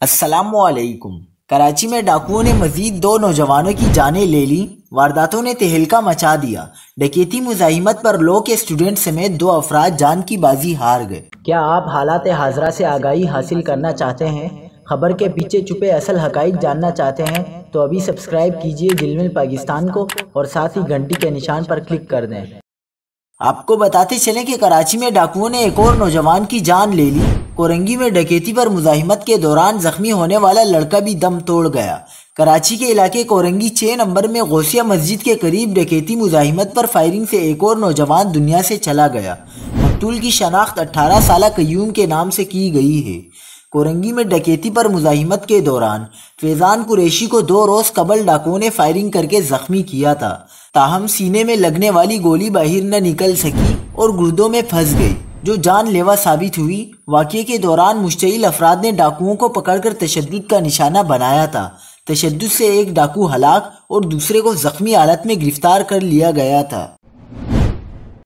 अस्सलामुअलैकुम। कराची में डाकुओं ने मजीद 2 नौजवानों की जानें ले ली। वारदातों ने तहलका मचा दिया। डकैती मुजाहिमत पर लॉ के स्टूडेंट समेत 2 अफराद जान की बाजी हार गए। क्या आप हालात हाजरा से आगाही हासिल करना चाहते हैं? खबर के पीछे छुपे असल हकाइक जानना चाहते हैं? तो अभी सब्सक्राइब कीजिए दिलमिल पाकिस्तान को और साथ ही घंटी के निशान पर क्लिक कर दें। आपको बताते चलें कि कराची में डाकुओं ने एक और नौजवान की जान ले ली। कोरंगी में डकैती पर मुजाहिमत के दौरान जख्मी होने वाला लड़का भी दम तोड़ गया। कराची के इलाके कोरंगी 6 नंबर में गौसिया मस्जिद के करीब डकैती मुजाहिमत पर फायरिंग से एक और नौजवान दुनिया से चला गया। मकतूल की शनाख्त 18 साल कयूम के नाम से की गई है। कोरंगी में डकैती पर मुजाहिमत के दौरान फैजान कुरैशी को 2 रोज कबल डाकुओं ने फायरिंग करके जख्मी किया था। ताहम सीने में लगने वाली गोली बाहर न निकल सकी और गुर्दों में फंस गई, जो जानलेवा साबित हुई। वाक़ये के दौरान मुश्तइल अफराद ने डाकुओं को पकड़कर तशद्दुद का निशाना बनाया था। तशद्दुद से एक डाकू हलाक और दूसरे को जख्मी हालत में गिरफ्तार कर लिया गया था।